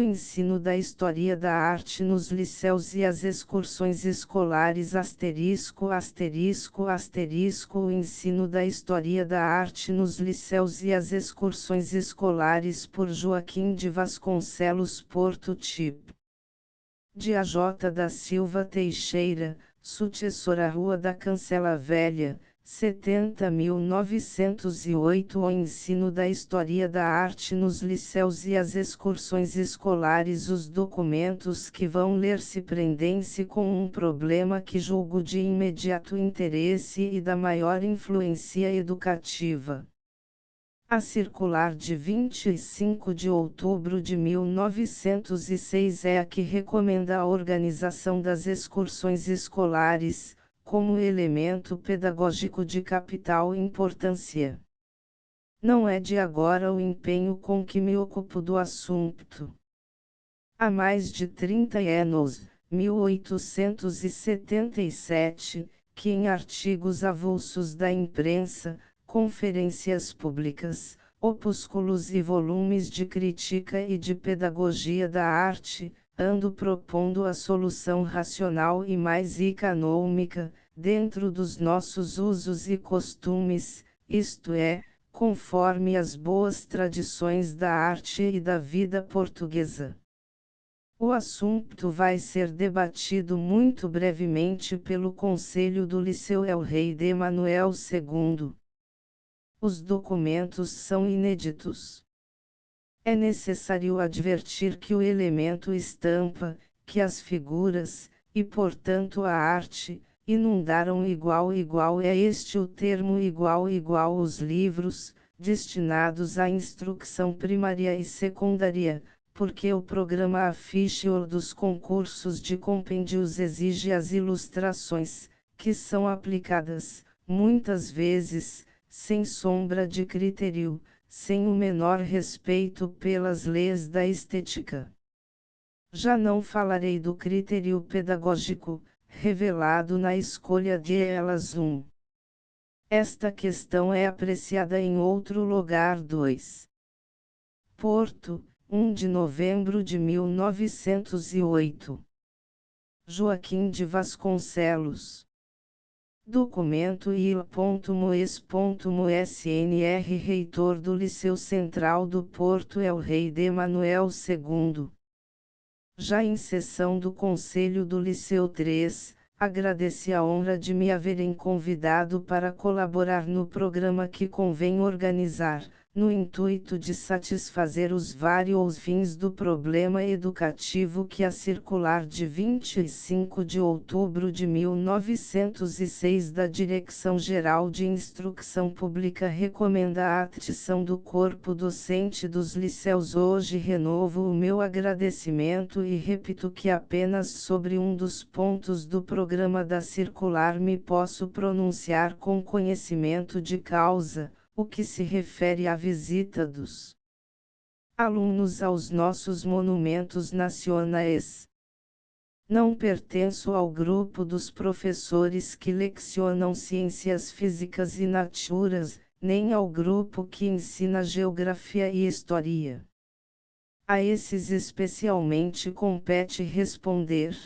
o ensino da história da arte nos liceus e as excursões escolares o ensino da história da arte nos liceus e as excursões escolares por Joaquim de Vasconcelos Porto Tipo. De A.J. da Silva Teixeira, sucessora Rua da Cancela Velha, 70.908. O ensino da história da arte nos liceus e as excursões escolares. Os documentos que vão ler-se prendem-se com um problema que julgo de imediato interesse e da maior influência educativa. A circular de 25 de outubro de 1906 é a que recomenda a organização das excursões escolares, como elemento pedagógico de capital importância. Não é de agora o empenho com que me ocupo do assunto. Há mais de 30 anos, 1877, que em artigos avulsos da imprensa, conferências públicas, opúsculos e volumes de crítica e de pedagogia da arte, ando propondo a solução racional e mais econômica, dentro dos nossos usos e costumes, isto é, conforme as boas tradições da arte e da vida portuguesa. O assunto vai ser debatido muito brevemente pelo Conselho do Liceu El-Rei de Manuel II. Os documentos são inéditos. É necessário advertir que o elemento estampa, que as figuras, e portanto a arte, inundaram igual é este o termo igual os livros, destinados à instrução primária e secundária, porque o programa Official dos concursos de compêndios exige as ilustrações, que são aplicadas, muitas vezes, sem sombra de critério, sem o menor respeito pelas leis da estética. Já não falarei do critério pedagógico, revelado na escolha de elas. Esta questão é apreciada em outro lugar. 2. Porto, 1 de novembro de 1908. Joaquim de Vasconcelos. Documento il.moes.moesnr Reitor do Liceu Central do Porto El-Rei de Manuel II. Já em sessão do Conselho do Liceu 3, agradeci a honra de me haverem convidado para colaborar no programa que convém organizar, no intuito de satisfazer os vários fins do problema educativo que a circular de 25 de outubro de 1906 da Direção-Geral de Instrução Pública recomenda a atição do corpo docente dos liceus. Hoje renovo o meu agradecimento e repito que apenas sobre um dos pontos do programa da circular me posso pronunciar com conhecimento de causa, o que se refere à visita dos alunos aos nossos monumentos nacionais. Não pertenço ao grupo dos professores que lecionam ciências físicas e naturas, nem ao grupo que ensina geografia e história. A esses especialmente compete responder.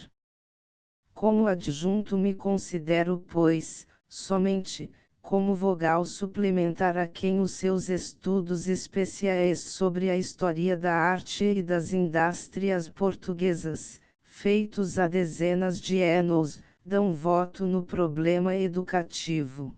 Como adjunto me considero, pois, somente, como vogal suplementar a quem os seus estudos especiais sobre a história da arte e das indústrias portuguesas, feitos há dezenas de anos, dão voto no problema educativo.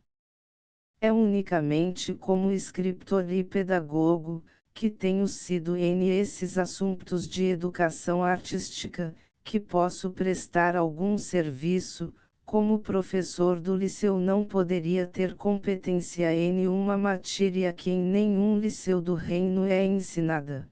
É unicamente como escritor e pedagogo, que tenho sido nesses assuntos de educação artística, que posso prestar algum serviço. Como professor do liceu não poderia ter competência em uma matéria que em nenhum liceu do reino é ensinada.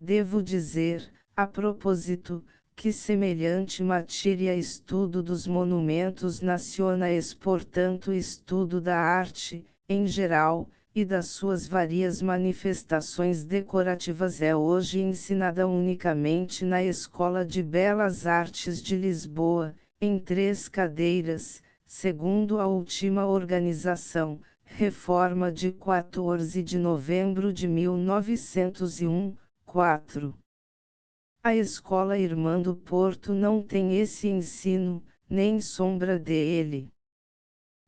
Devo dizer, a propósito, que semelhante matéria estudo dos monumentos nacionais, portanto estudo da arte, em geral, e das suas várias manifestações decorativas é hoje ensinada unicamente na Escola de Belas Artes de Lisboa, em 3 cadeiras, segundo a última organização, reforma de 14 de novembro de 1901, 4. A Escola Irmã do Porto não tem esse ensino, nem sombra dele.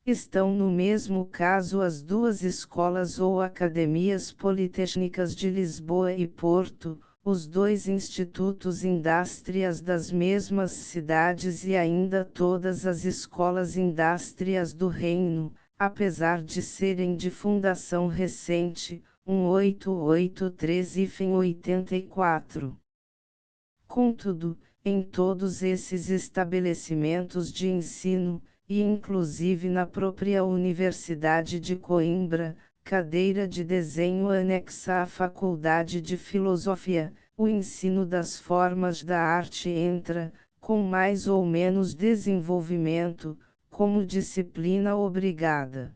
Estão no mesmo caso as duas escolas ou academias politécnicas de Lisboa e Porto, os dois institutos indústrias das mesmas cidades e ainda todas as escolas indústrias do Reino, apesar de serem de fundação recente, 1883-84. Contudo, em todos esses estabelecimentos de ensino, e inclusive na própria Universidade de Coimbra, cadeira de desenho anexa à Faculdade de Filosofia, o ensino das formas da arte entra, com mais ou menos desenvolvimento, como disciplina obrigada.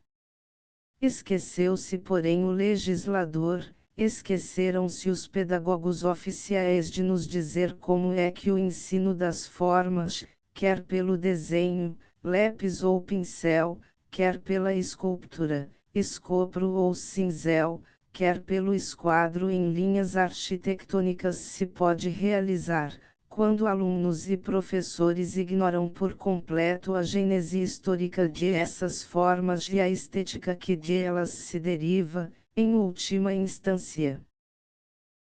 Esqueceu-se, porém, o legislador, esqueceram-se os pedagogos oficiais de nos dizer como é que o ensino das formas, quer pelo desenho, lápis ou pincel, quer pela escultura, escopro ou cincel, quer pelo esquadro em linhas arquitetônicas se pode realizar, quando alunos e professores ignoram por completo a gênese histórica de essas formas e a estética que delas se deriva, em última instância.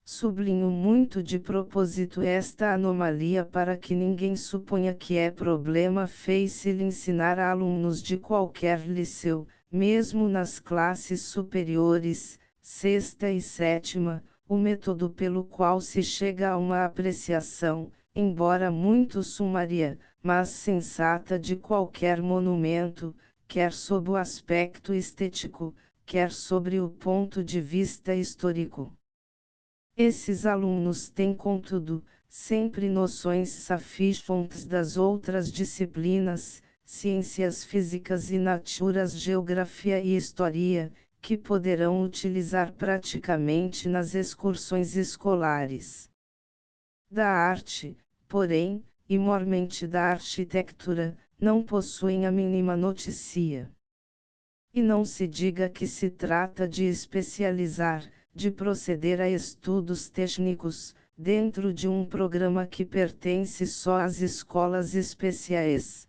Sublinho muito de propósito esta anomalia para que ninguém suponha que é problema fácil ensinar a alunos de qualquer liceu, mesmo nas classes superiores, sexta e sétima, o método pelo qual se chega a uma apreciação, embora muito sumária, mas sensata de qualquer monumento, quer sob o aspecto estético, quer sobre o ponto de vista histórico. Esses alunos têm, contudo, sempre noções satisfatórias das outras disciplinas, ciências físicas e naturas, geografia e história, que poderão utilizar praticamente nas excursões escolares. Da arte, porém, e mormente da arquitetura, não possuem a mínima notícia. E não se diga que se trata de especializar, de proceder a estudos técnicos, dentro de um programa que pertence só às escolas especiais.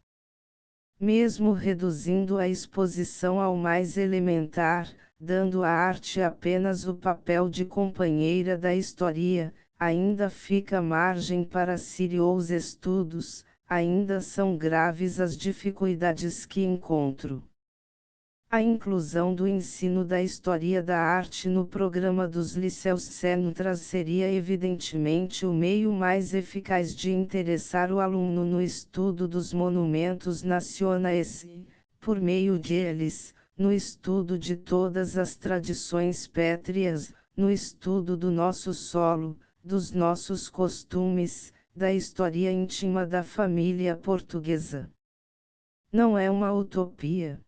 Mesmo reduzindo a exposição ao mais elementar, dando à arte apenas o papel de companheira da história, ainda fica margem para serios estudos, ainda são graves as dificuldades que encontro. A inclusão do ensino da história da arte no programa dos liceus centrais seria evidentemente o meio mais eficaz de interessar o aluno no estudo dos monumentos nacionais e, por meio deles, no estudo de todas as tradições pétreas, no estudo do nosso solo, dos nossos costumes, da história íntima da família portuguesa. Não é uma utopia.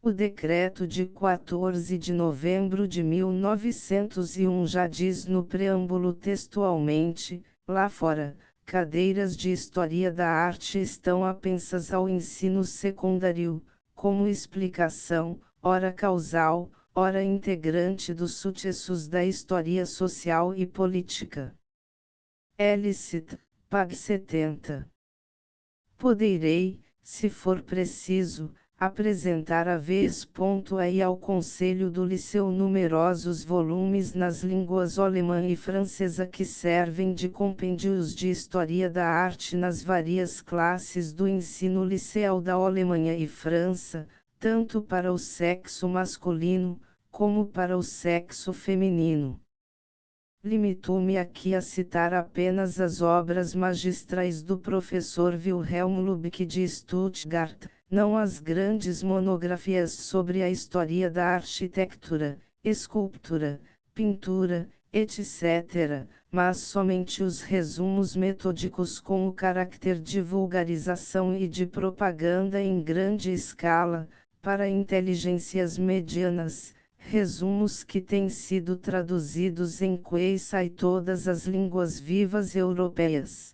O decreto de 14 de novembro de 1901 já diz no preâmbulo textualmente: lá fora, cadeiras de História da Arte estão apensas ao ensino secundário, como explicação, ora causal, ora integrante dos sucessos da história social e política. Licit, Pag 70. Poderei, se for preciso, apresentar a vez aí ao Conselho do Liceu numerosos volumes nas línguas alemã e francesa que servem de compêndios de história da arte nas várias classes do ensino liceal da Alemanha e França, tanto para o sexo masculino, como para o sexo feminino. Limito-me aqui a citar apenas as obras magistrais do professor Wilhelm Lübeck de Stuttgart, não as grandes monografias sobre a história da arquitetura, escultura, pintura, etc., mas somente os resumos metódicos com o caráter de vulgarização e de propaganda em grande escala, para inteligências medianas, resumos que têm sido traduzidos em quase todas as línguas vivas europeias.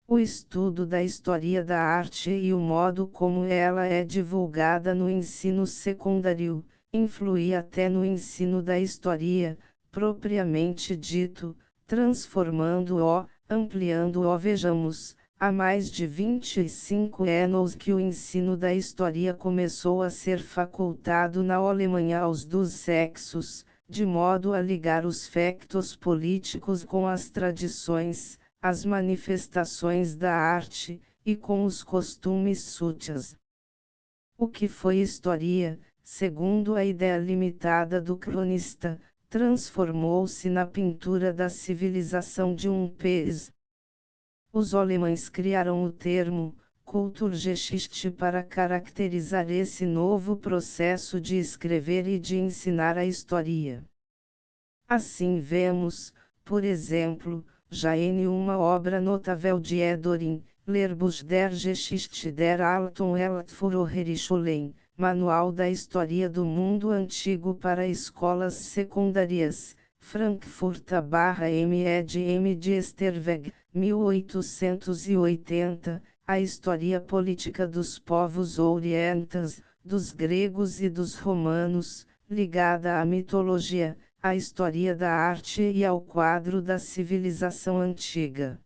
O estudo da história da arte e o modo como ela é divulgada no ensino secundário, influi até no ensino da história, propriamente dito, transformando-o, ampliando-o. Vejamos, há mais de 25 anos que o ensino da história começou a ser facultado na Alemanha aos dois sexos, de modo a ligar os factos políticos com as tradições, as manifestações da arte, e com os costumes sútios. O que foi história, segundo a ideia limitada do cronista, transformou-se na pintura da civilização de um país. Os alemães criaram o termo Kulturgeschichte para caracterizar esse novo processo de escrever e de ensinar a história. Assim vemos, por exemplo, já em uma obra notável de Edorin, Lehrbuch der Geschichte der Alten Welt für höhere Schulen, Manual da História do Mundo Antigo para Escolas Secundárias, Frankfurt/ME de M. de Esterweg, 1880, a história política dos povos orientais, dos gregos e dos romanos, ligada à mitologia, à história da arte e ao quadro da civilização antiga.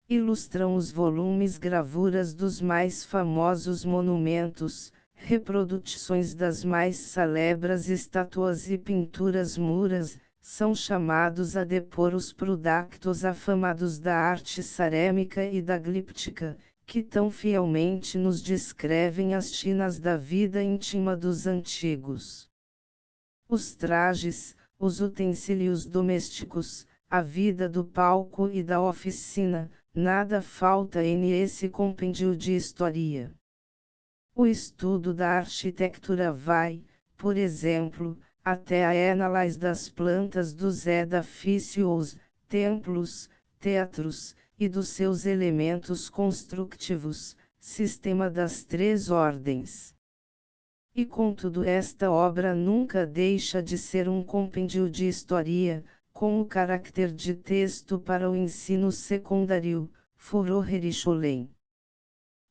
Ilustram os volumes gravuras dos mais famosos monumentos, reproduções das mais celebres estátuas e pinturas muras, são chamados a depor os produtos afamados da arte cerâmica e da glíptica, que tão fielmente nos descrevem as tinas da vida íntima dos antigos. Os trajes, os utensílios domésticos, a vida do palco e da oficina, nada falta em esse compêndio de história. O estudo da arquitetura vai, por exemplo, até a análise das plantas dos edifícios, templos, teatros, e dos seus elementos construtivos, sistema das três ordens. E contudo esta obra nunca deixa de ser um compêndio de história, com o caráter de texto para o ensino secundário, für höhere Schulen.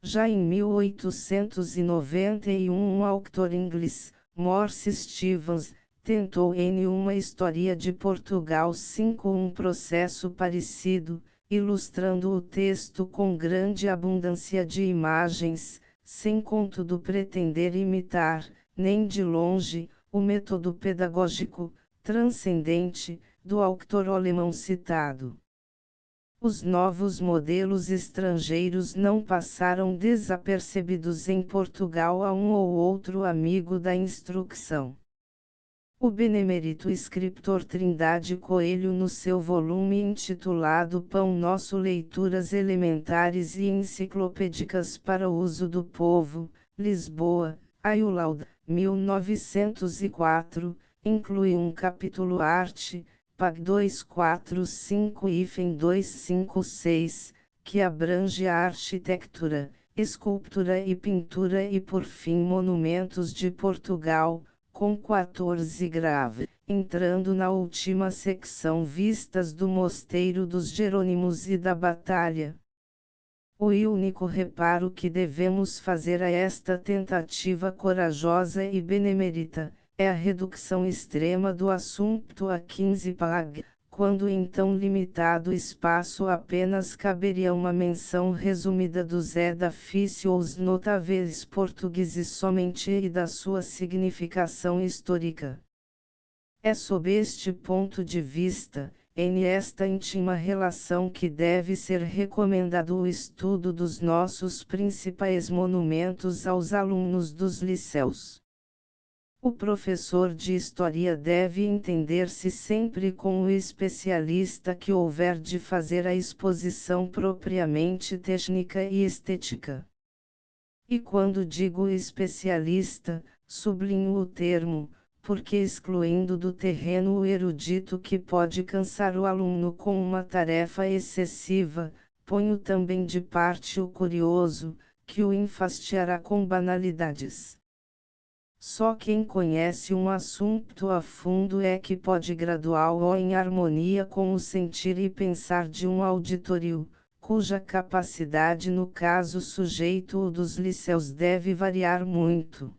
Já em 1891 um autor inglês, Morse Stevens, tentou em uma história de Portugal 5 um processo parecido, ilustrando o texto com grande abundância de imagens, sem contudo pretender imitar, nem de longe, o método pedagógico, transcendente, do autor alemão citado. Os novos modelos estrangeiros não passaram desapercebidos em Portugal a um ou outro amigo da instrução. O benemérito escritor Trindade Coelho, no seu volume intitulado Pão Nosso Leituras Elementares e Enciclopédicas para o Uso do Povo, Lisboa, Aiulalda, 1904, inclui um capítulo Arte, Pag 245-256, que abrange a arquitetura, escultura e pintura e por fim monumentos de Portugal, com 14 grave, entrando na última secção vistas do Mosteiro dos Jerônimos e da Batalha. O único reparo que devemos fazer a esta tentativa corajosa e benemérita, é a redução extrema do assunto a 15 páginas, quando em tão limitado espaço apenas caberia uma menção resumida dos edifícios notáveis portugueses somente e da sua significação histórica. É sob este ponto de vista, em esta íntima relação que deve ser recomendado o estudo dos nossos principais monumentos aos alunos dos liceus. O professor de história deve entender-se sempre com o especialista que houver de fazer a exposição propriamente técnica e estética. E quando digo especialista, sublinho o termo, porque excluindo do terreno o erudito que pode cansar o aluno com uma tarefa excessiva, ponho também de parte o curioso, que o enfastiará com banalidades. Só quem conhece um assunto a fundo é que pode graduá-lo em harmonia com o sentir e pensar de um auditório, cuja capacidade no caso sujeito ou dos liceus deve variar muito.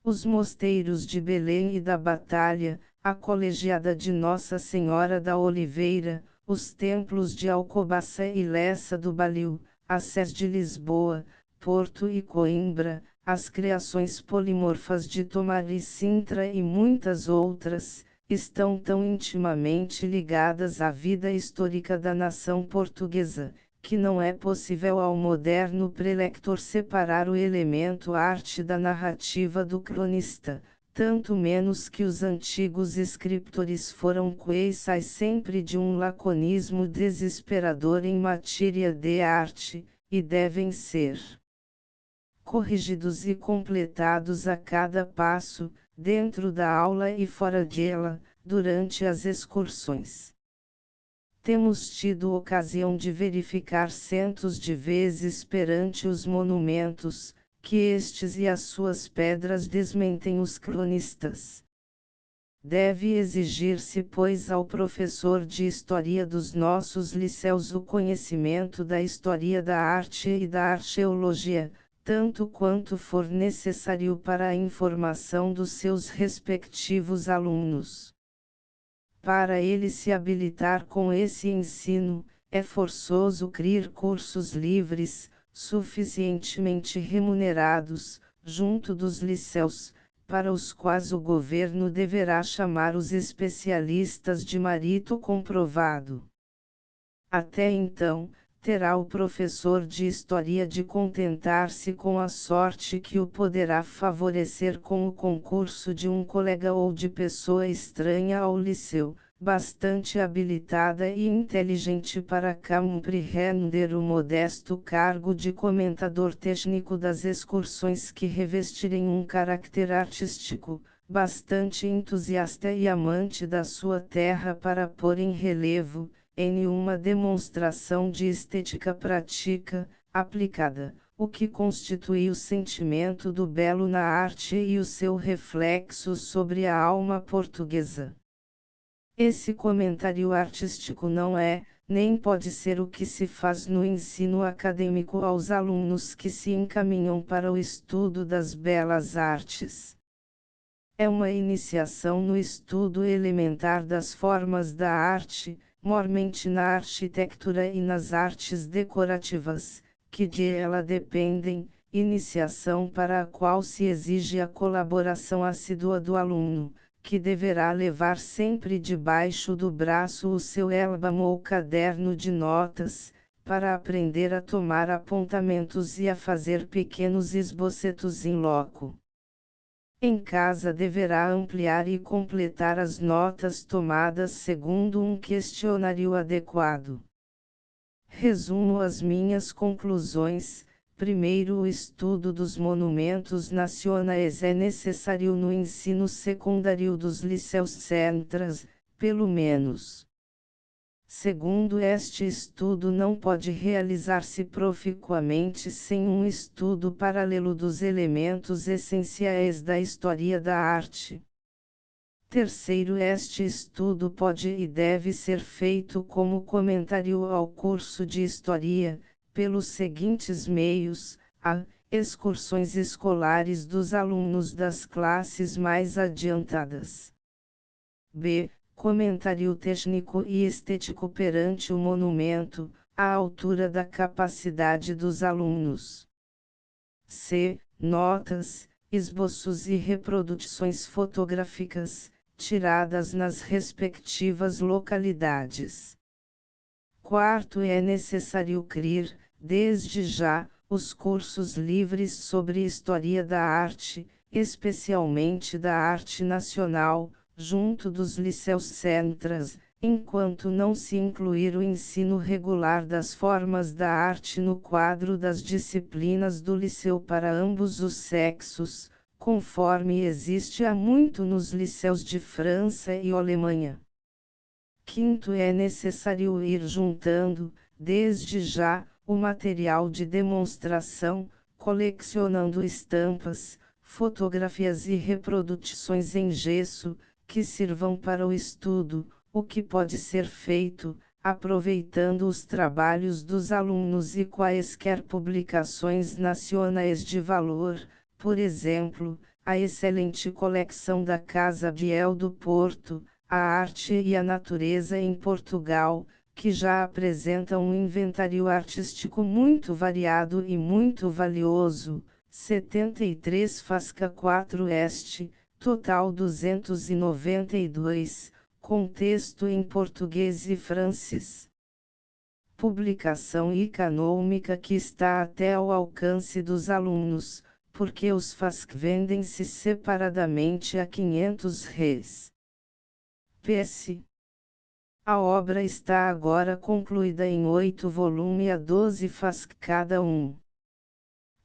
Os mosteiros de Belém e da Batalha, a Colegiada de Nossa Senhora da Oliveira, os templos de Alcobaça e Lessa do Baliu, a Sé de Lisboa, Porto e Coimbra, as criações polimorfas de Tomar e Sintra e muitas outras, estão tão intimamente ligadas à vida histórica da nação portuguesa, que não é possível ao moderno prelector separar o elemento arte da narrativa do cronista, tanto menos que os antigos escritores foram coeçais sempre de um laconismo desesperador em matéria de arte, e devem ser corrigidos e completados a cada passo, dentro da aula e fora dela, durante as excursões. Temos tido ocasião de verificar centos de vezes perante os monumentos, que estes e as suas pedras desmentem os cronistas. Deve exigir-se, pois, ao professor de História dos nossos liceus o conhecimento da História da Arte e da Arqueologia, tanto quanto for necessário para a informação dos seus respectivos alunos. Para ele se habilitar com esse ensino, é forçoso criar cursos livres, suficientemente remunerados, junto dos liceus, para os quais o governo deverá chamar os especialistas de mérito comprovado. Até então, terá o professor de História de contentar-se com a sorte que o poderá favorecer com o concurso de um colega ou de pessoa estranha ao liceu, bastante habilitada e inteligente para compreender o modesto cargo de comentador técnico das excursões que revestirem um caráter artístico, bastante entusiasta e amante da sua terra para pôr em relevo, em uma demonstração de estética prática, aplicada, o que constitui o sentimento do belo na arte e o seu reflexo sobre a alma portuguesa. Esse comentário artístico não é, nem pode ser o que se faz no ensino acadêmico aos alunos que se encaminham para o estudo das belas artes. É uma iniciação no estudo elementar das formas da arte, mormente na arquitetura e nas artes decorativas, que de ela dependem, iniciação para a qual se exige a colaboração assídua do aluno, que deverá levar sempre debaixo do braço o seu álbum ou caderno de notas, para aprender a tomar apontamentos e a fazer pequenos esbocetos em loco. Em casa deverá ampliar e completar as notas tomadas segundo um questionário adequado. Resumo as minhas conclusões. Primeiro, o estudo dos monumentos nacionais é necessário no ensino secundário dos liceus centrais, pelo menos. Segundo, este estudo não pode realizar-se proficuamente sem um estudo paralelo dos elementos essenciais da história da arte. Terceiro, este estudo pode e deve ser feito como comentário ao curso de História, pelos seguintes meios: a. Excursões escolares dos alunos das classes mais adiantadas. B. Comentário técnico e estético perante o monumento, à altura da capacidade dos alunos. C. Notas, esboços e reproduções fotográficas, tiradas nas respectivas localidades. Quarto, é necessário criar, desde já, os cursos livres sobre História da Arte, especialmente da arte nacional, junto dos liceus centrais, enquanto não se incluir o ensino regular das formas da arte no quadro das disciplinas do liceu para ambos os sexos, conforme existe há muito nos liceus de França e Alemanha. Quinto, é necessário ir juntando, desde já, o material de demonstração, colecionando estampas, fotografias e reproduções em gesso, que sirvam para o estudo, o que pode ser feito, aproveitando os trabalhos dos alunos e quaisquer publicações nacionais de valor, por exemplo, a excelente coleção da Casa Biel do Porto, a arte e a natureza em Portugal, que já apresenta um inventário artístico muito variado e muito valioso, 73 Fasca 4 Este, total 292, com texto em português e francês. Publicação econômica que está até ao alcance dos alunos, porque os Fasc vendem-se separadamente a R$ 500. PS. A obra está agora concluída em 8 volumes a 12 Fasc cada um.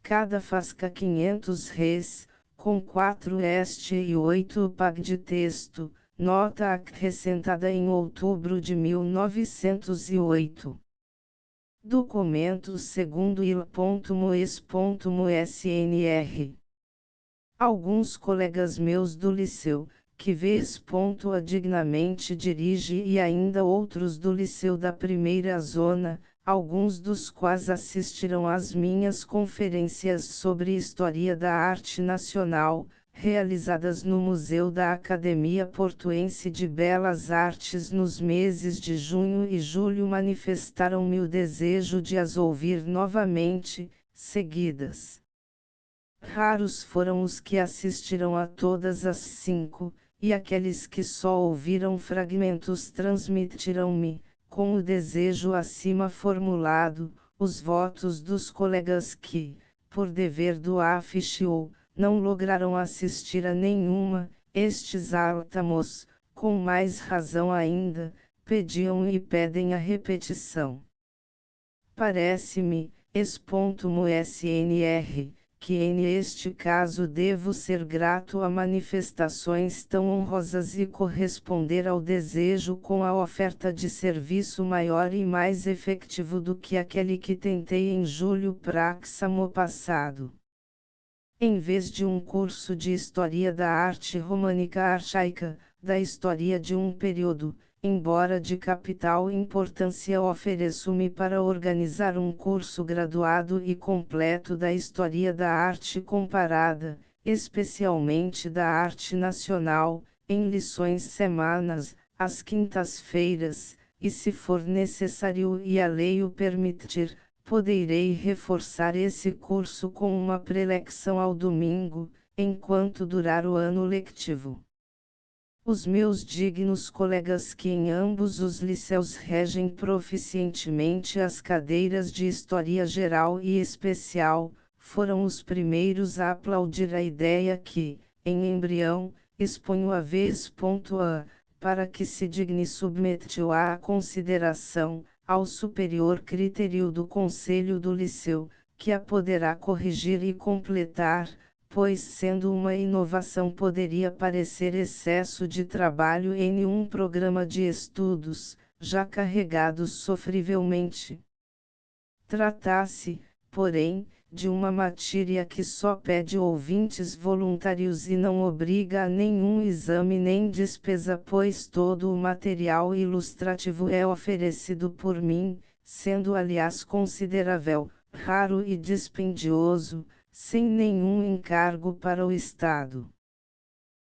Cada Fasca R$ 500, com 4 Este e 8 PAG de texto, nota acrescentada em outubro de 1908. Documento segundo il.moes.mosnr. Alguns colegas meus do liceu, que vez.a dignamente dirige e ainda outros do liceu da primeira zona, alguns dos quais assistiram às minhas conferências sobre História da Arte Nacional, realizadas no Museu da Academia Portuense de Belas Artes nos meses de junho e julho, manifestaram-me o desejo de as ouvir novamente, seguidas. Raros foram os que assistiram a todas as 5, e aqueles que só ouviram fragmentos transmitiram-me, com o desejo acima formulado, os votos dos colegas que, por dever do ofício, não lograram assistir a nenhuma. Estes altamos, com mais razão ainda, pediam e pedem a repetição. Parece-me, ex.mosnr, que neste caso devo ser grato a manifestações tão honrosas e corresponder ao desejo com a oferta de serviço maior e mais efetivo do que aquele que tentei em julho próximo passado. Em vez de um curso de História da Arte Românica Archaica, da história de um período, embora de capital importância, ofereço-me para organizar um curso graduado e completo da História da Arte Comparada, especialmente da Arte Nacional, em lições semanas, às quintas-feiras, e se for necessário e a lei o permitir, poderei reforçar esse curso com uma preleção ao domingo, enquanto durar o ano letivo. Os meus dignos colegas que em ambos os liceus regem proficientemente as cadeiras de História Geral e Especial, foram os primeiros a aplaudir a ideia que, em embrião, exponho a vez.a, para que se digne submeter-a à consideração, ao superior critério do Conselho do Liceu, que a poderá corrigir e completar, pois sendo uma inovação poderia parecer excesso de trabalho em um programa de estudos, já carregados sofrivelmente. Trata-se, porém, de uma matéria que só pede ouvintes voluntários e não obriga a nenhum exame nem despesa, pois todo o material ilustrativo é oferecido por mim, sendo aliás considerável, raro e dispendioso, sem nenhum encargo para o Estado.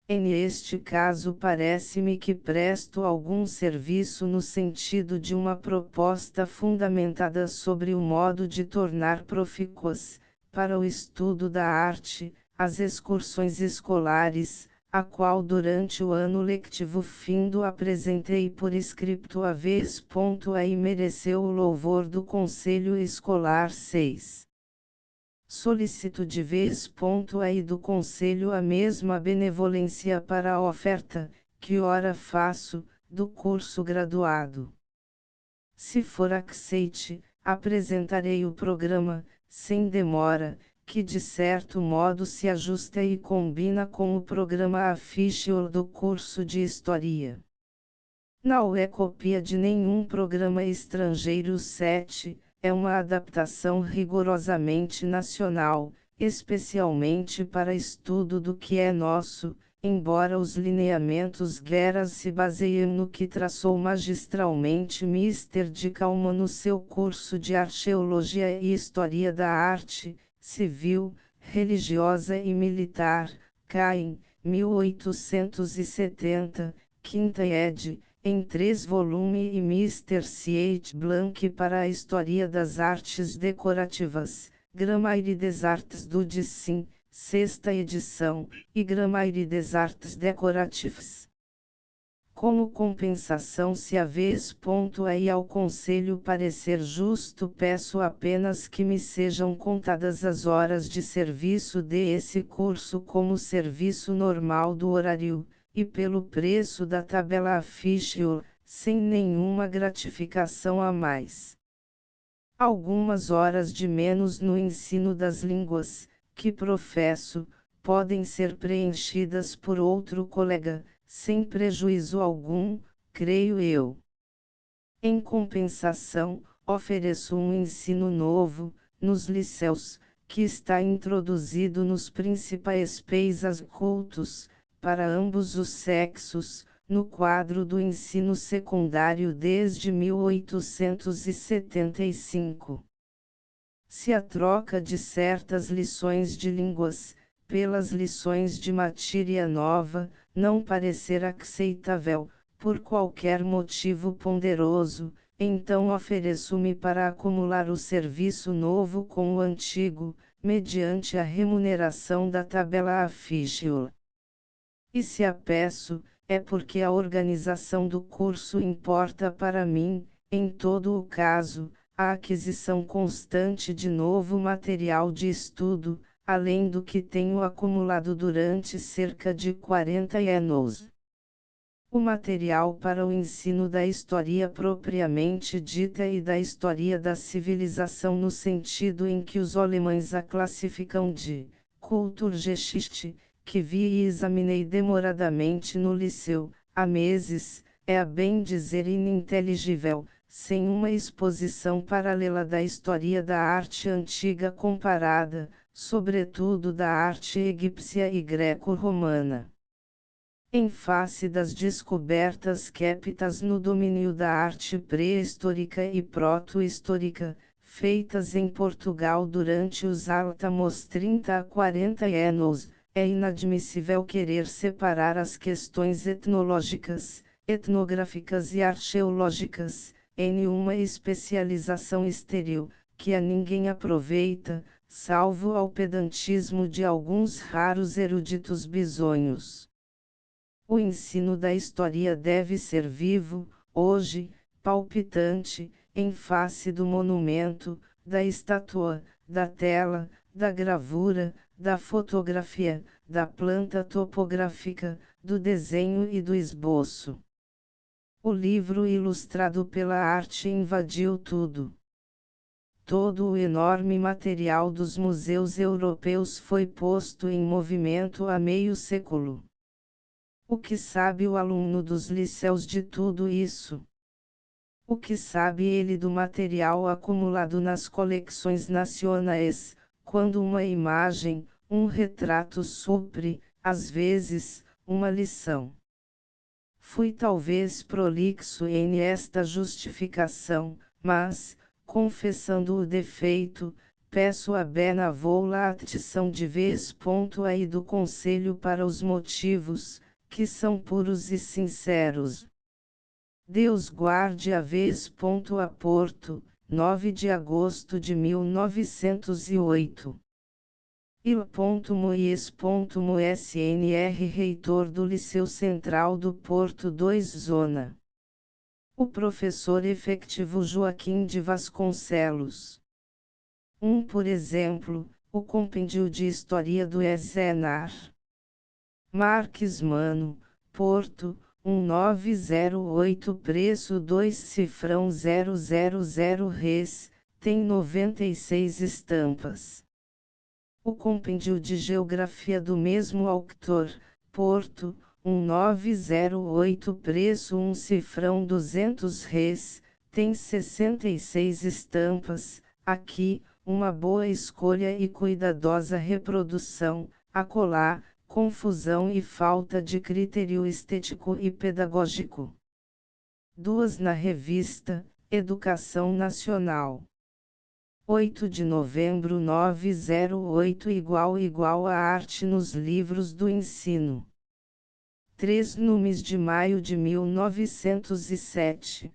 Neste caso parece-me que presto algum serviço no sentido de uma proposta fundamentada sobre o modo de tornar profícuas, para o estudo da arte, as excursões escolares, a qual durante o ano letivo findo apresentei por escrito a vez.a e mereceu o louvor do Conselho Escolar 6. Solicito de vez.a e do Conselho a mesma benevolência para a oferta, que ora faço, do curso graduado. Se for aceite, apresentarei o programa, sem demora, que de certo modo se ajusta e combina com o programa official do curso de História. Não é cópia de nenhum programa estrangeiro. 7. É uma adaptação rigorosamente nacional, especialmente para estudo do que é nosso, embora os lineamentos gerais se baseiem no que traçou magistralmente Mr. de Calma no seu curso de Arqueologia e História da Arte, Civil, Religiosa e Militar, Caim, 1870, quinta ed., em 3 volumes e Mr. C.H. Blanc para a História das Artes Decorativas, Grammaire des Arts du Dessin, sexta edição, e Grammaire des Arts Decoratifs. Como compensação, se a vez aí ao Conselho parecer justo, peço apenas que me sejam contadas as horas de serviço desse curso como serviço normal do horário, e pelo preço da tabela official, sem nenhuma gratificação a mais. Algumas horas de menos no ensino das línguas, que professo, podem ser preenchidas por outro colega, sem prejuízo algum, creio eu. Em compensação, ofereço um ensino novo, nos liceus, que está introduzido nos principais países cultos, para ambos os sexos, no quadro do ensino secundário desde 1875. Se a troca de certas lições de línguas, pelas lições de matéria nova, não parecer aceitável, por qualquer motivo ponderoso, então ofereço-me para acumular o serviço novo com o antigo, mediante a remuneração da tabela official. E se a peço, é porque a organização do curso importa para mim, em todo o caso, a aquisição constante de novo material de estudo, além do que tenho acumulado durante cerca de 40 anos. O material para o ensino da história propriamente dita e da história da civilização no sentido em que os alemães a classificam de Kulturgeschichte, que vi e examinei demoradamente no liceu, há meses, é a bem dizer ininteligível, sem uma exposição paralela da história da arte antiga comparada, sobretudo da arte egípcia e greco-romana. Em face das descobertas captas no domínio da arte pré-histórica e proto-histórica, feitas em Portugal durante os últimos 30 a 40 anos, é inadmissível querer separar as questões etnológicas, etnográficas e arqueológicas, em uma especialização estéril, que a ninguém aproveita, salvo ao pedantismo de alguns raros eruditos bisonhos. O ensino da história deve ser vivo, hoje, palpitante, em face do monumento, da estátua, da tela, da gravura, da fotografia, da planta topográfica, do desenho e do esboço. O livro ilustrado pela arte invadiu tudo. Todo o enorme material dos museus europeus foi posto em movimento há meio século. O que sabe o aluno dos liceus de tudo isso? O que sabe ele do material acumulado nas coleções nacionais, quando uma imagem, um retrato supre, às vezes, uma lição? Fui talvez prolixo em esta justificação, mas, confessando o defeito, peço a benevola atição de vez aí do Conselho para os motivos, que são puros e sinceros. Deus guarde a vez a Porto, 9 de agosto de 1908. Il.Moies.SNR Reitor do Liceu Central do Porto 2 Zona. O professor efetivo Joaquim de Vasconcelos. Por exemplo, o Compêndio de História do ESENAR. Marques Mano, Porto, 1908 Preço 2 cifrão 000 Res, tem 96 estampas. O Compêndio de Geografia do mesmo autor, Porto, 1908 Preço 1 cifrão 200 Res, tem 66 estampas, aqui, uma boa escolha e cuidadosa reprodução, acolá, confusão e falta de critério estético e pedagógico. 2 na revista, Educação Nacional. 8 de novembro 908 igual a arte nos livros do ensino. 3 Numes de maio de 1907.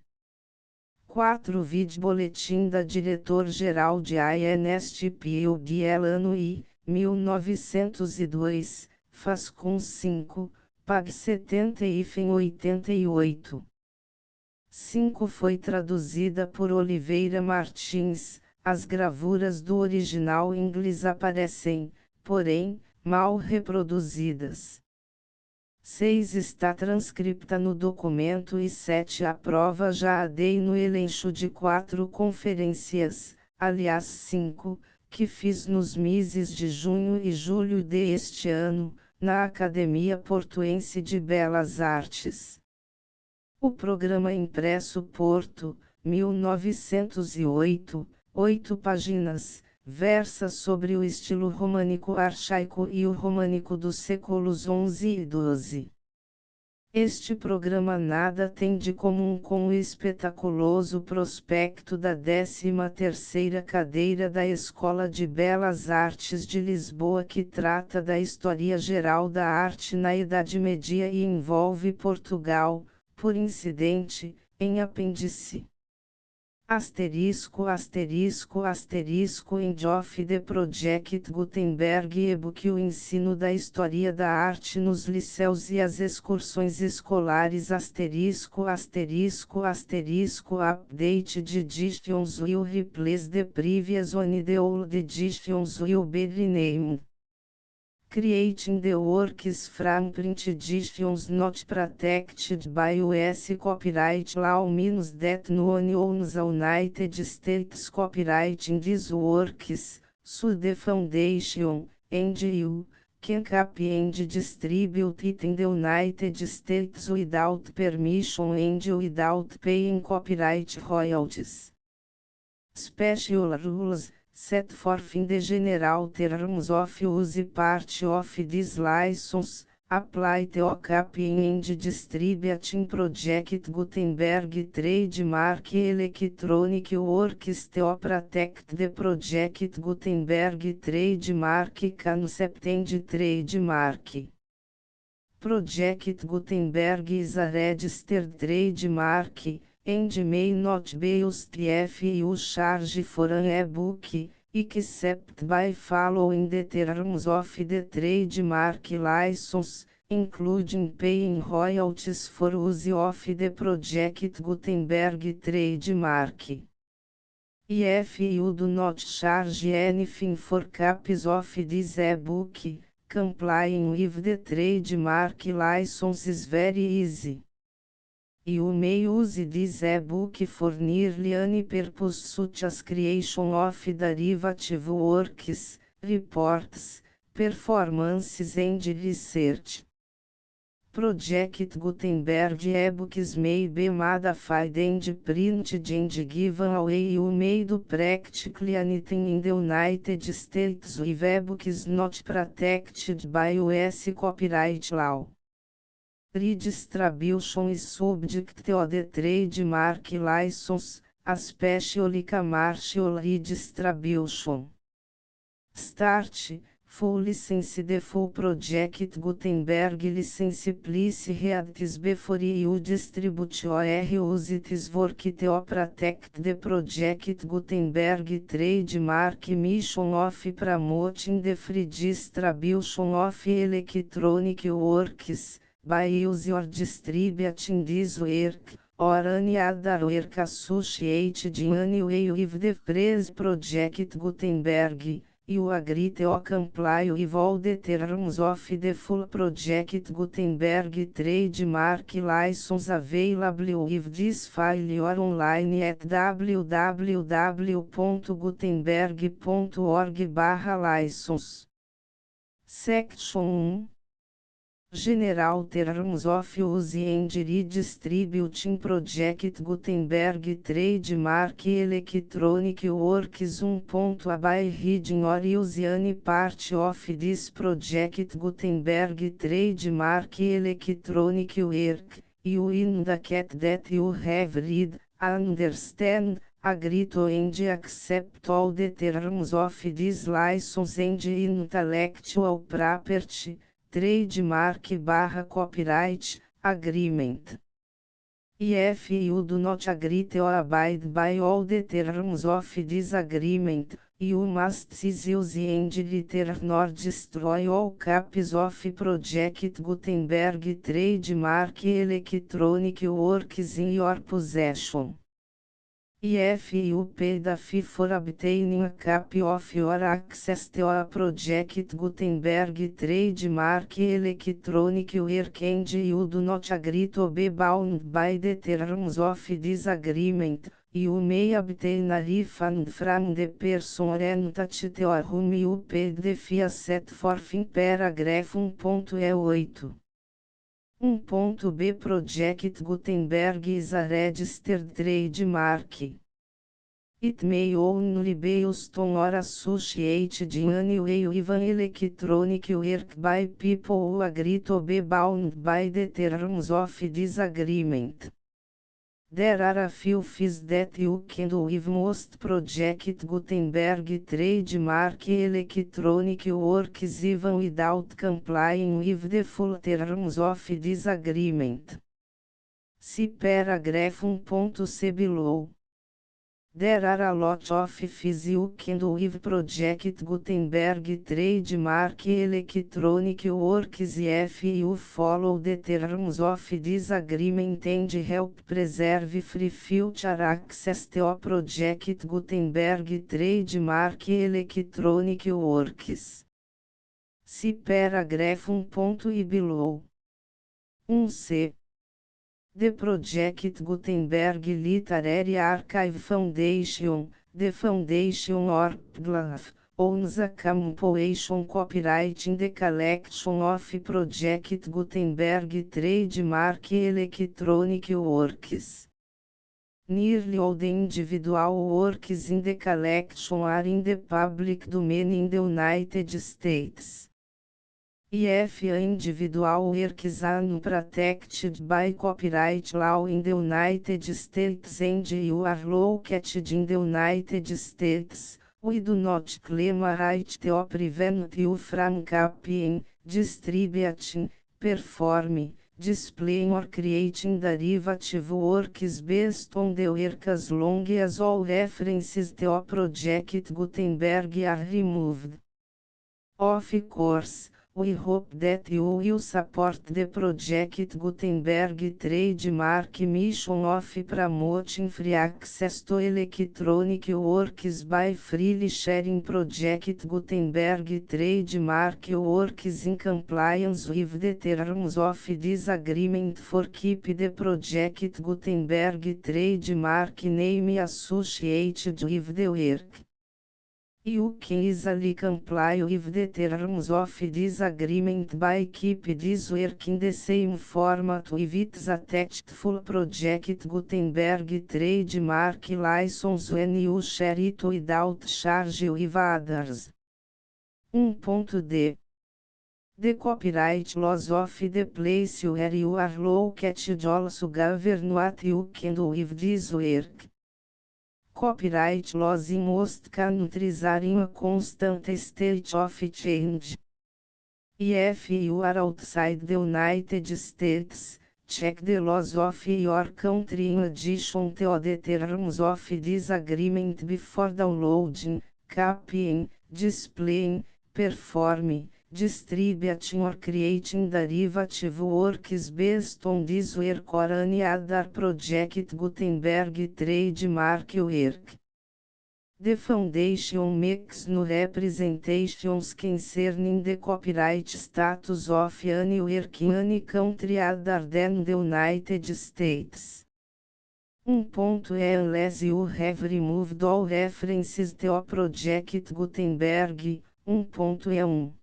4 Vide Boletim da Diretor-Geral de INSTPUD ano I, 1902, Fascum 5, Pag 70-88. 5 Foi traduzida por Oliveira Martins. As gravuras do original inglês aparecem, porém, mal reproduzidas. 6 Está transcripta no documento e 7 A prova já a dei no elenco de 4 conferências, aliás 5, que fiz nos meses de junho e julho deste ano, na Academia Portuense de Belas Artes. O programa impresso Porto, 1908, 8 páginas, versa sobre o estilo românico archaico e o românico dos séculos XI e XII. Este programa nada tem de comum com o espetaculoso prospecto da 13ª cadeira da Escola de Belas Artes de Lisboa, que trata da história geral da arte na Idade Média e envolve Portugal, por incidente, em apêndice. End of the Project Gutenberg e-book. O ensino da história da arte nos liceus e as excursões escolares. Update editions will replace the previous one. The old editions will be renamed. Creating the works from print editions not protected by US copyright law means that no one owns a United States copyright in these works, so the foundation, and you, can copy and distribute it in the United States without permission and without paying copyright royalties. Special rules set forth in the general terms of use part of this license, apply to copying and distributing Project Gutenberg trademark electronic works to protect the Project Gutenberg trademark concept and trademark. Project Gutenberg is a registered trademark, and may not be used if you charge for an e-book, except by following the terms of the trademark license, including paying royalties for use of the Project Gutenberg trademark. If you do not charge anything for copies of this e-book, complying with the trademark license is very easy. You may use this e-book for nearly any purpose such as creation of derivative works, reports, performances and research. Project Gutenberg e-books may be modified and printed and given away. You may do practically anything in the United States with e-books not protected by US copyright law. Redistribution is subject to the trademark license, a special commercial redistribution. Start, full license. The full Project Gutenberg license please read this before you distribute or use this work to protect the Project Gutenberg trademark mission of promoting the free distribution of electronic works, by use or distributing this work, or any other work associated in any way with the phrase Project Gutenberg. You agree to comply with all the terms of the full Project Gutenberg trademark license available with this file or online at www.gutenberg.org/license. Section 1. General Terms of Use and Redistributing Project Gutenberg Trademark Electronic Works. 1. By reading or use any part of this Project Gutenberg Trademark Electronic Work, you indicate that you have read, understand, agree and accept all the terms of this license and intellectual property, trademark/copyright, agreement. If you do not agree or abide by all the terms of this agreement, you must cease use and litter nor destroy all copies of Project Gutenberg trademark electronic works in your possession. If you pay the fee for obtaining a copy of your access to a Project Gutenberg trademark electronic work and you do not agree to be bound by the terms of this agreement, you may obtain a refund from the person or entity to whom you paid the fee set forth in paragraph 1.8. 1.b Project Gutenberg is a registered trademark. It may only be used on or associated in any way with an electronic work by people who agree to be bound by the terms of this agreement. There are a few fees that you can do with most Project Gutenberg trademark electronic works even without complying with the full terms of this agreement. See paragraph 1.c below. There are a lot of fees you can do with Project Gutenberg trademark electronic works if you follow the terms of this agreement and help preserve free future access to Project Gutenberg trademark electronic works. See paragraph 1.i below. 1c. The Project Gutenberg Literary Archive Foundation, the foundation or PGLAF, owns a compilation copyright in the collection of Project Gutenberg trademark electronic works. Nearly all the individual works in the collection are in the public domain in the United States. If individual works are protected by copyright law in the United States and you are located in the United States, we do not claim a right to prevent you from copying, distributing, performing, displaying or creating derivative works based on the work as long as all references to Project Gutenberg are removed. Of course, we hope that you will support the Project Gutenberg trademark mission of promoting free access to electronic works by freely sharing Project Gutenberg trademark works in compliance with the terms of this agreement for keep the Project Gutenberg trademark name associated with the work. You can easily comply with the terms of this agreement by keep this work in the same format with its attached full Project Gutenberg trademark license when you share it without charge with others. 1.d. The copyright laws of the place where you are located also govern what you can do with this work. Copyright laws in most countries are in a constant state of change. If you are outside the United States, check the laws of your country in addition to the terms of this agreement before downloading, copying, displaying, performing, distributing or creating derivative works based on this work or any other Project Gutenberg trademark work. The Foundation makes no representations concerning the copyright status of any work in any country other than the United States. 1.e Unless you have removed all references to Project Gutenberg, 1.e1.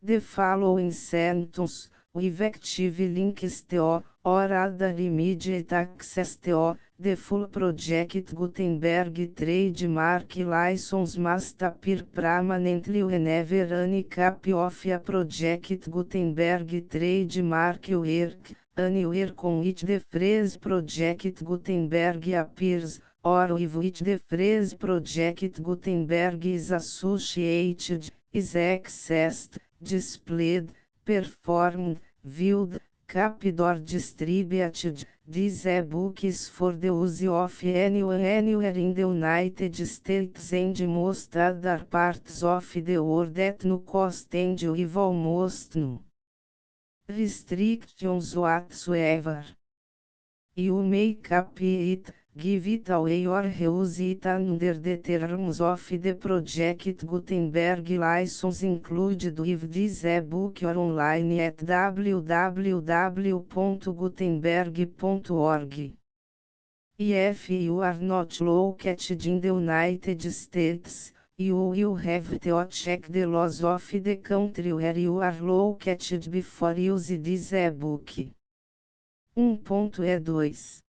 The following sentence, with active links to, or other immediate access to, the full Project Gutenberg trademark license must appear permanently whenever any copy of a Project Gutenberg trademark work, anywhere on which the phrase Project Gutenberg appears, or with the phrase Project Gutenberg is associated, is accessed, displayed, performed, viewed, copied or distributed. This ebook is for the use of anyone anywhere in the United States and most other parts of the world at no cost and with almost no restrictions whatsoever. You may copy it, give it away or reuse it under the terms of the Project Gutenberg license included with this ebook or online at www.gutenberg.org. If you are not located in the United States, you will have to check the laws of the country where you are located before use this ebook. 1.E2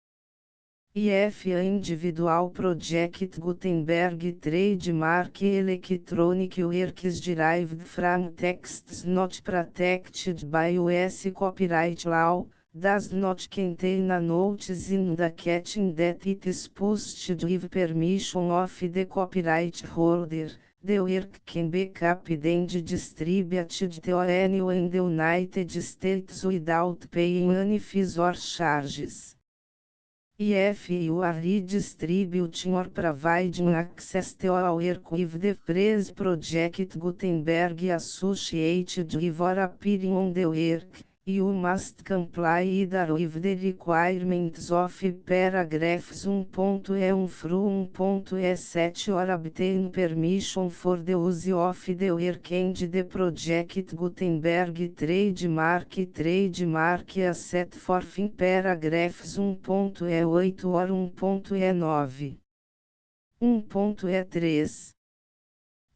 If individual Project Gutenberg trademark electronic works derived from texts not protected by US copyright law, does not contain a notice indicating that it is posted with permission of the copyright holder, the work can be copied and distributed to anyone in the United States without paying any fees or charges. If you are redistributing or providing access to a work with the phrase Project Gutenberg associated with or appearing on the work, you must comply either with the requirements of paragraphs 1.E1 through 1.E7 or obtain permission for the use of the work and the Project Gutenberg trademark as set forth in paragraphs 1.E8 or 1.E9. 1.E3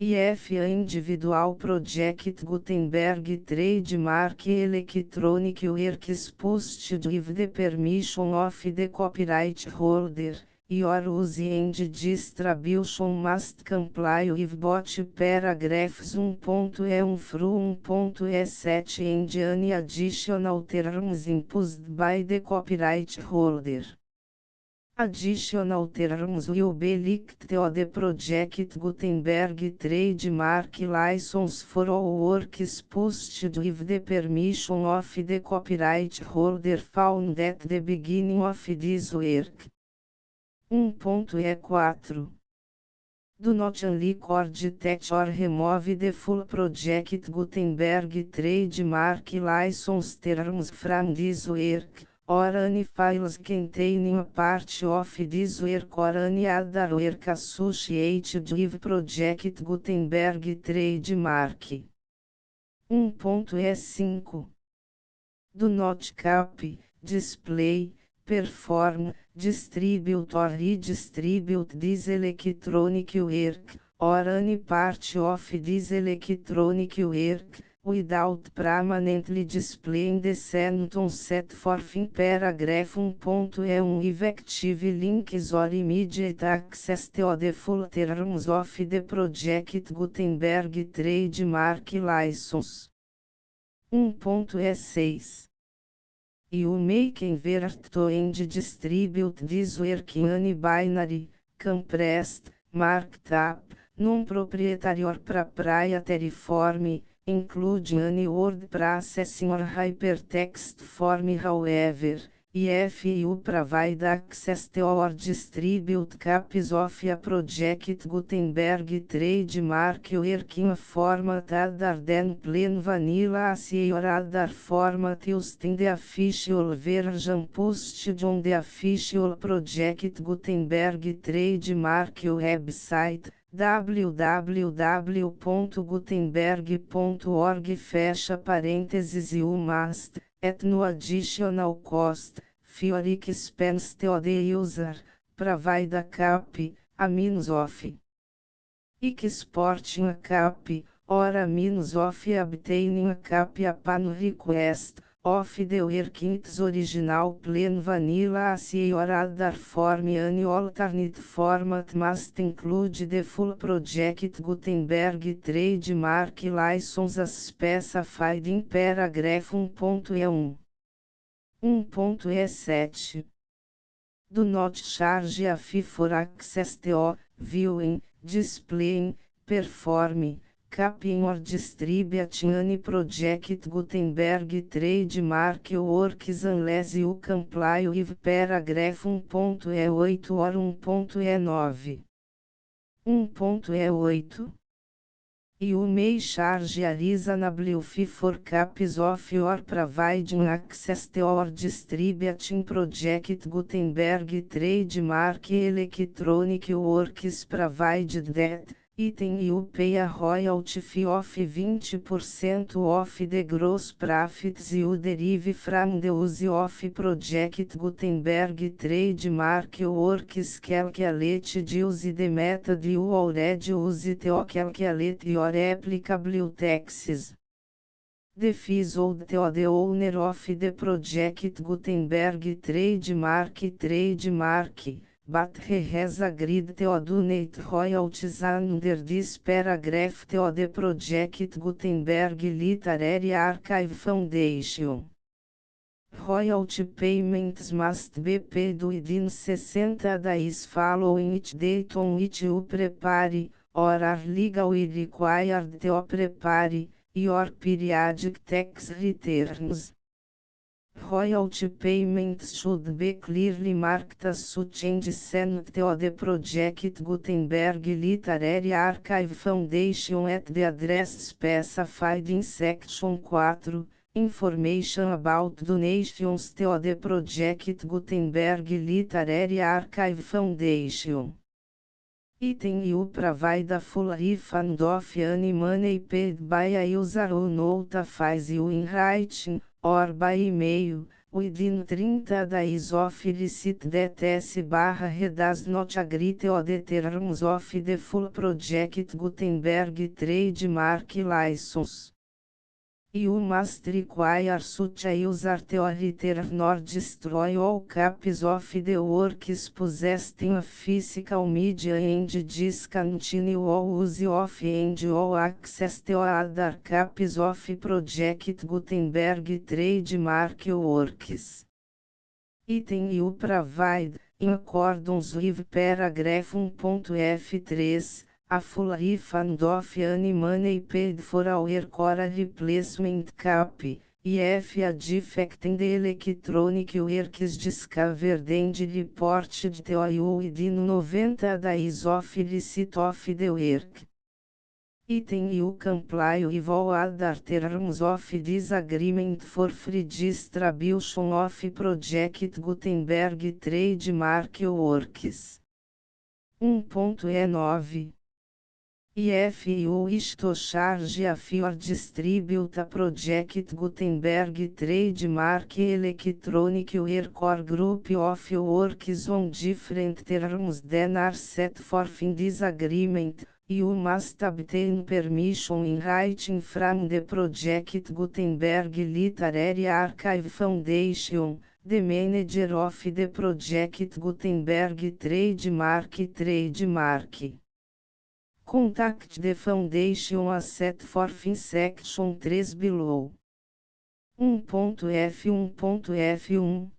If individual Project Gutenberg trademark electronic works posted with the permission of the copyright holder, your use and distribution must comply with both paragraphs 1.E1 through 1.E7 and any additional terms imposed by the copyright holder. Additional terms will be linked to the Project Gutenberg trademark license for all works posted with the permission of the copyright holder found at the beginning of this work. 1.E4 Do not unrecord that or remove the full Project Gutenberg trademark license terms from this work, or any files containing a part of this work or any other work associated with Project Gutenberg trademark. 1.E5 Do not copy, display, perform, distribute or redistribute this electronic work, or any part of this electronic work, without permanently displaying the sentence set forth in paragraph 1.E1 with active links or immediate access to the full terms of the Project Gutenberg trademark license. 1.E6 You may convert to and distribute this work in any binary, compressed, marked up, non-proprietary or proprietary form, including any word processing or hypertext form. However, if you provide access to or distribute copies of a Project Gutenberg trademark work in a format other than plain vanilla ASCII or other format used in the official version posted on the official Project Gutenberg trademark website, www.gutenberg.org fecha parênteses you must, at no additional cost, for expense to the user, provide a copy, a means of exporting a copy, or a means of obtaining a copy upon request, of the work in its original plain vanilla ASCII or other form. Any alternate format must include the full Project Gutenberg trademark license as specified in paragraph 1.E1. 1.E7 Do not charge a fee for access to, viewing, displaying, performing, copying or distributing any project Gutenberg trademark works unless you comply with paragraph 1.E8 or 1.E9. 1.E8 You may charge a reasonable fee for copies of your providing access to or distributing project Gutenberg trademark electronic works provided that, item you pay a royalty fee of 20% of the gross profits you derive from the use of project Gutenberg trademark works calculated use the method you already use to calculate your applicable taxes. The fees owed to the owner of the project Gutenberg trademark, but he has agreed to donate royalties under this paragraph to the project Gutenberg Literary Archive Foundation. Royalty payments must be paid within 60 days following each date on which you prepare, or are legally required to prepare, your periodic tax returns. Royalty payments should be clearly marked as such and sent to the project Gutenberg Literary Archive Foundation at the address specified in Section 4, Information about donations to the project Gutenberg Literary Archive Foundation. Item you provide a full refund of any money paid by a user who notifies you in writing, or by email, within 30 days of receipt that S/he does not agree to the terms of the full project Gutenberg trademark license. You must require such a user to return or destroy all copies of the works possessed in a physical media and discontinue all use of and all access to other copies of project Gutenberg trademark works. Item you provide, in accordance with paragraph 1.F3, a full refund of any money paid for a work or a replacement copy, if a defect in the electronic work is discovered and reported to you within 90 days of receipt of the work. Item you comply with all other terms of this agreement for free distribution of project Gutenberg trademark works. 1.E9 If you wish to charge a fee or distribute a project Gutenberg trademark electronic work or group of works on different terms than are set forth in this agreement, you must obtain permission in writing from the project Gutenberg Literary Archive Foundation, the manager of the project Gutenberg trademark. Contact the foundation as set forth in section 3 below. 1.F1.F1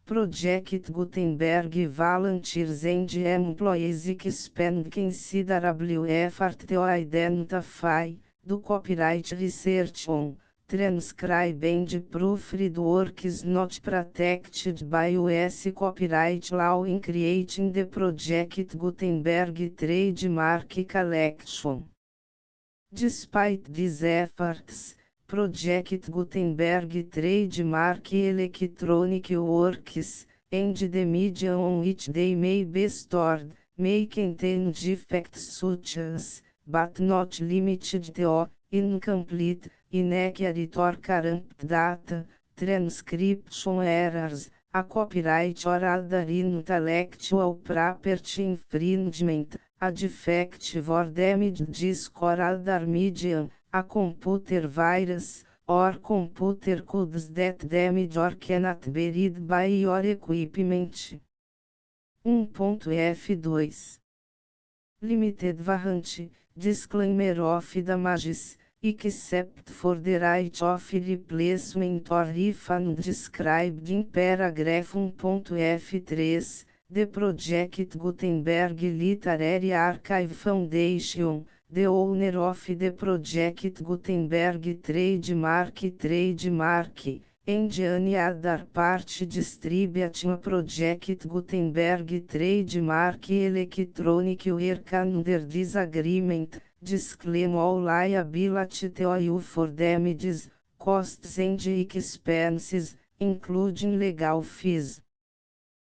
Project Gutenberg volunteers and employees expend considerable effort to identify, do copyright research on, transcribe and proofread works not protected by US copyright law in creating the project Gutenberg trademark collection. Despite these efforts, Project Gutenberg trademark electronic works, and the media on which they may be stored, may contain defects such as, but not limited to, incomplete, inaccurate or corrupt data, transcription errors, a copyright or other intellectual property infringement, a defective or damaged disk or other medium, a computer virus, or computer codes that damage or cannot be read by your equipment. 1.F2 Limited warranty, disclaimer of damages. except for the right of replacement or refund described in paragraph 1.f3, the Project Gutenberg Literary Archive Foundation, the owner of the Project Gutenberg trademark, and any other party distributing Project Gutenberg trademark electronic work under this agreement, disclaim all liability to you for damages, costs and expenses, including legal fees.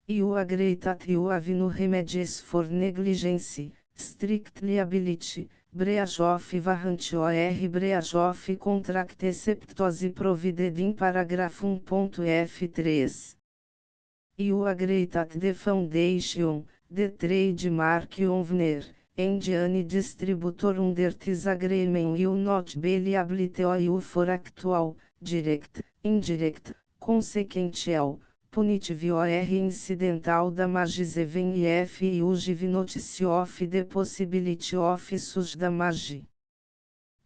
You agree that you have no remedies for negligence, strict liability, breach of warranty or breach of contract except as provided in paragraph 1.f3. You agree that the foundation, the trademark owner, and any distributor under this agreement will not be liable to you for actual, direct, indirect, consequential, punitive or incidental damages even if you give notice of the possibility of such damage.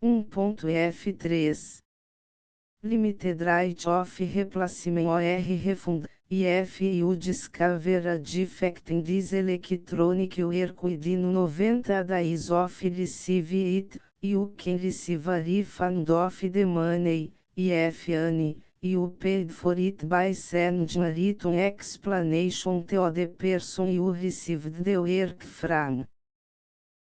1.f3 Limited right of replacement or refund, if you discover a defect in this electronic work within 90 days of receive it, you can receive a refund of the money, if any, you paid for it by sending a written explanation to the person you received the work from.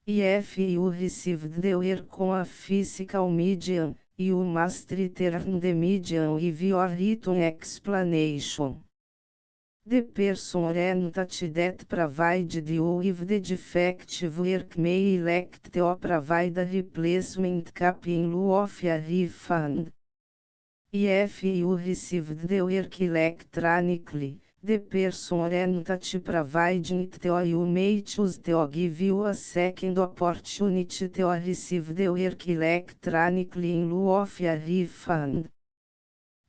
If you received the work on a physical medium, you must return the medium with your written explanation. The person or entity that provided you with the defective work may elect to provide a replacement copy in lieu of a refund. If you received the work electronically, the person or entity providing it to you may choose to give you a second opportunity to receive the work electronically in lieu of a refund.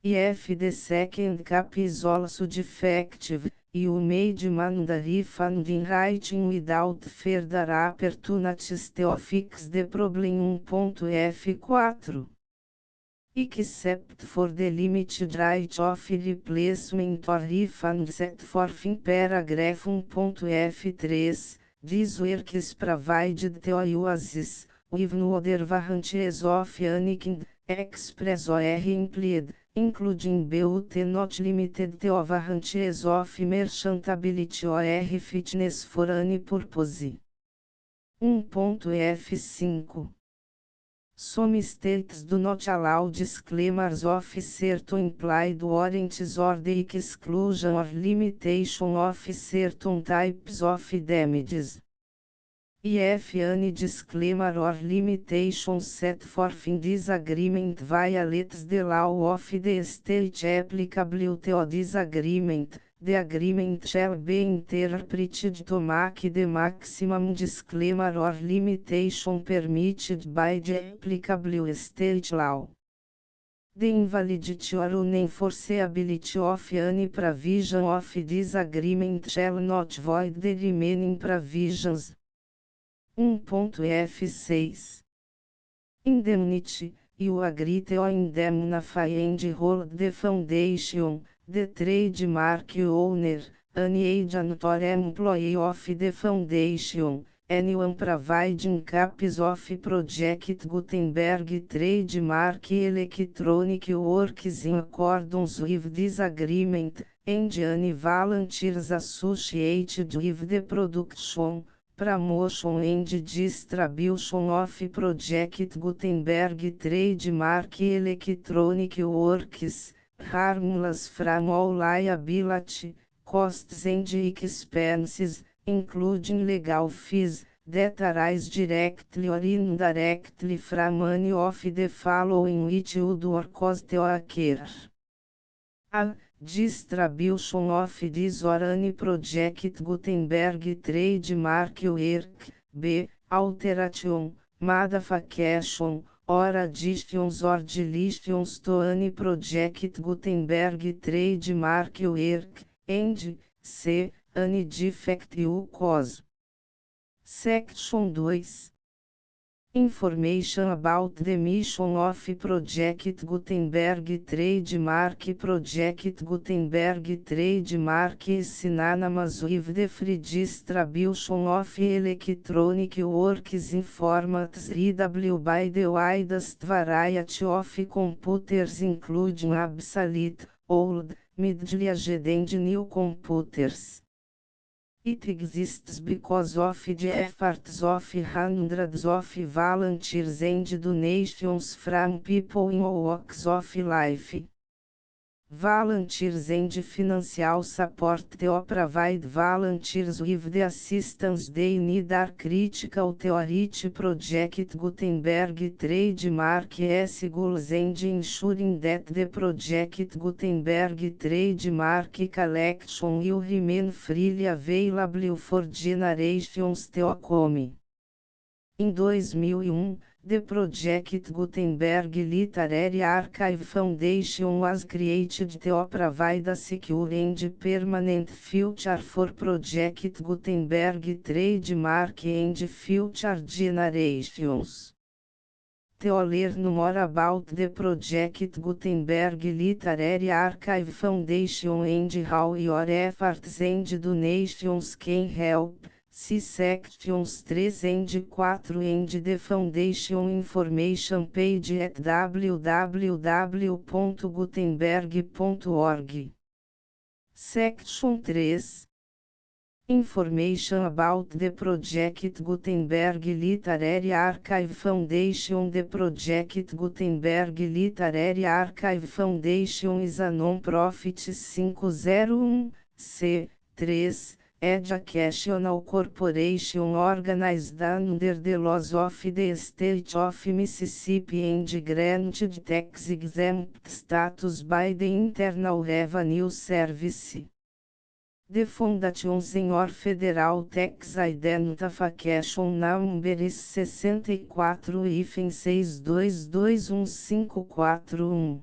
If the second copy is also defective, you may demand a refund in writing without further opportunities to fix the problem. 1.f4 Except for the limited right of replacement or refund set forth in paragraph 1.f3, this work is provided to you as is, with no other warranties of any kind, express or implied, including but not limited to warranties of merchantability or fitness for any purpose. 1.f5 Some states do not allow disclaimers of certain implied warranties or the exclusion or limitation of certain types of damages. If any disclaimer or limitation set forth in this agreement violates the law of the state applicable to this agreement, the agreement shall be interpreted to make the maximum disclaimer or limitation permitted by the applicable state law. The invalidity or unenforceability of any provision of this agreement shall not void the remaining provisions. 1.f6 Indemnity, you agree to indemnify and hold the foundation, the trademark owner, any agent or employee of the foundation, anyone providing copies of Project Gutenberg trademark electronic works in accordance with this agreement, and any volunteers associated with the production, promotion and distribution of Project Gutenberg trademark electronic works, harmless from all liability, costs and expenses, including legal fees, that arise directly or indirectly from any of the following which would or cause to occur. A. Distribution of this or any Project Gutenberg trademark work. B. Alteration, modification, or additions or deletions to any Project Gutenberg trademark work, and C. Any defect you cause. Section 2. Information about the mission of Project Gutenberg Trademark Project Gutenberg Trademark is synonymous with the free distribution of electronic works in formats readable by the widest variety of computers including obsolete, old, middle-aged and new computers. It exists because of the efforts of hundreds of volunteers and donations from people in all walks of life. Volunteers and financial support to provide volunteers with the assistance they need are critical to reach Project Gutenberg trademark goals and ensuring that the Project Gutenberg trademark collection will remain freely available for generations to come. Em 2001, the Project Gutenberg Literary Archive Foundation was created to provide a secure and permanent future for Project Gutenberg trademark and future generations. To learn more about the Project Gutenberg Literary Archive Foundation and how your efforts and donations can help, see sections 3 and 4 and the Foundation information page at www.gutenberg.org. Section 3. Information about the Project Gutenberg Literary Archive Foundation. The Project Gutenberg Literary Archive Foundation is a non-profit 501(c)(3) educational corporation organized under the laws of the State of Mississippi and granted tax-exempt status by the Internal Revenue Service. The Foundation's Senhor Federal Tax Identification Number is 64-6221541.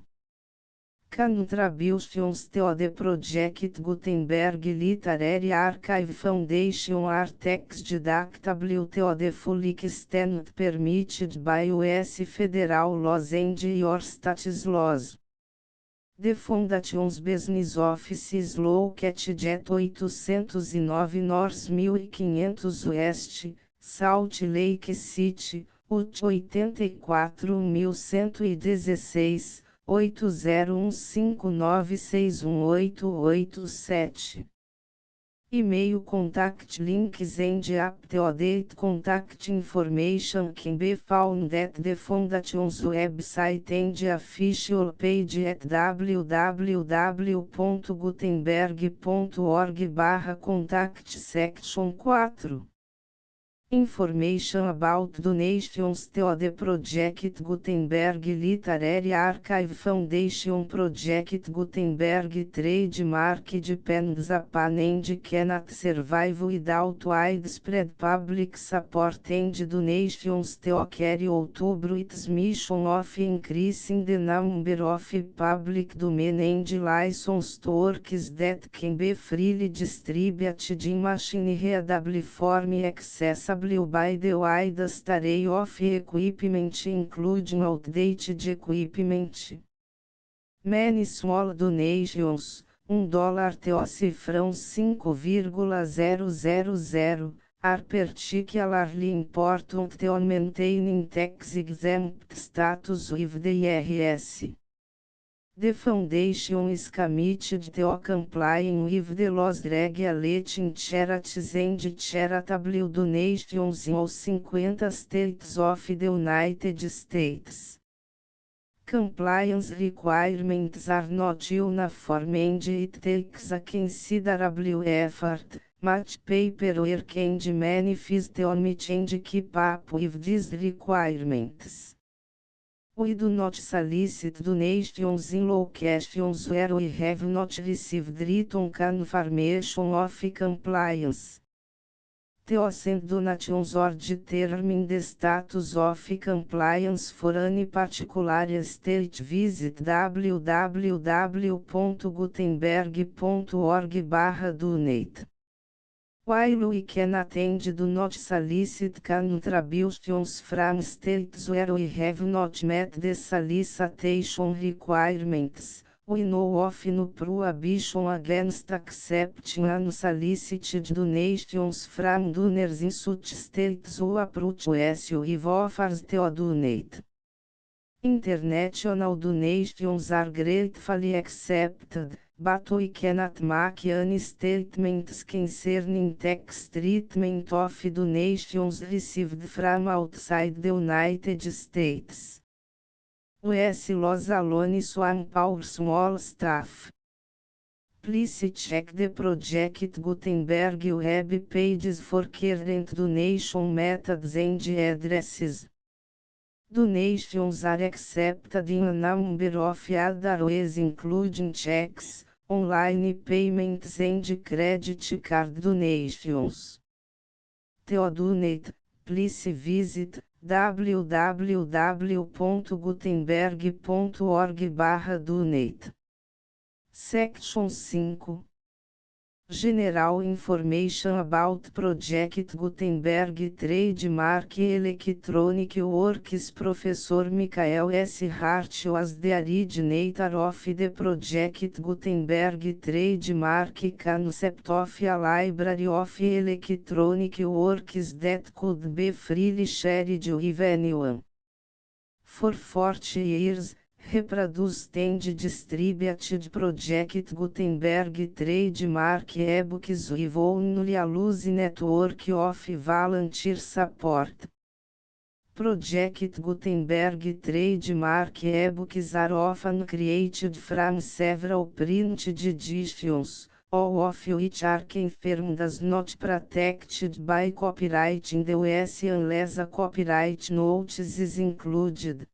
Contributions to the Project Gutenberg Literary Archive Foundation are tax deductible to the full extent permitted by U.S. federal laws and your state's laws. The Foundation's business office is located at 809 North 1500 West, Salt Lake City, Utah 84116, 8015961887. E-mail contact links and up-to-date contact information can be found at the Foundation's website and official page at www.gutenberg.org/contact section 4. Information about donations to the Project Gutenberg Literary Archive Foundation. Project Gutenberg trademark depends upon and cannot survive without widespread public support and donations to carry out its mission of increasing the number of public domain and licensed works that can be freely distributed in machine-readable form accessible by the widest array of equipment including outdated equipment. Many small donations, $1 to cifrão 5,000, are particularly important to maintaining tax-exempt status with the IRS. The Foundation is committed to complying with the laws regulating charities and charitable donations in all 50 states of the United States. Compliance requirements are not uniform and it takes a considerable effort, much paperwork and many fees to meet and keep up with these requirements. We do not solicit donations in locations where we have not received written confirmation of compliance. To send donations or determine the status of compliance for any particular state, visit www.gutenberg.org/donate. While we can attend do not solicit contributions from states where we have not met the solicitation requirements, we know of no prohibition against accepting unsolicited donations from donors in such states who approach us with offers to donate. International donations are gratefully accepted, but we cannot make any statements concerning tax treatment of donations received from outside the United States. US laws alone swamp our small staff. Please check the Project Gutenberg web pages for current donation methods and addresses. Donations are accepted in a number of other ways including checks, online payments and credit card donations. To donate, please visit www.gutenberg.org/donate. Section 5. General Information about Project Gutenberg Trademark Electronic Works. Professor Michael S. Hart was the originator of the Project Gutenberg Trademark concept of a library of electronic works that could be freely shared with anyone. For 40 years, reproduced and distributed Project Gutenberg trademark ebooks with only a loose network of volunteer support. Project Gutenberg trademark ebooks are often created from several printed editions, all of which are confirmed as not protected by copyright in the US unless a copyright notice is included.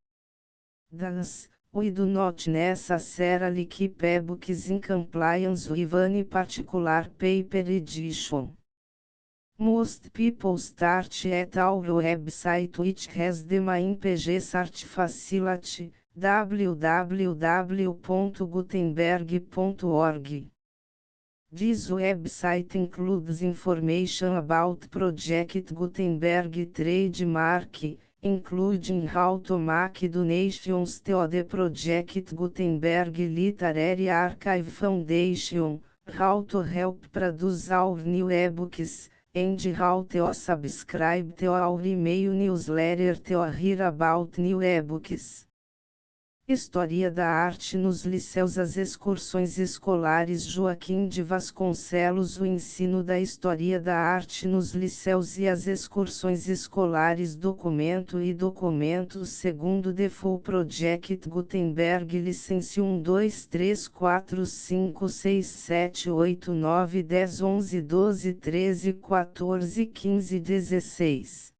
Thus, we do not necessarily keep ebooks in compliance with any particular paper edition. Most people start at our website, which has the main page search facility, www.gutenberg.org. This website includes information about Project Gutenberg trademark, including how to make donations to the Project Gutenberg Literary Archive Foundation, how to help produce our new ebooks, and how to subscribe to our email newsletter to hear about new ebooks. História da Arte nos Liceus. As excursões escolares. Joaquim de Vasconcelos. O ensino da História da Arte nos liceus e as excursões escolares. Documento e documentos segundo The Full Project Gutenberg. Licença 1 2 3 4 5 6 7 8 9 10 11 12 13 14 15 16.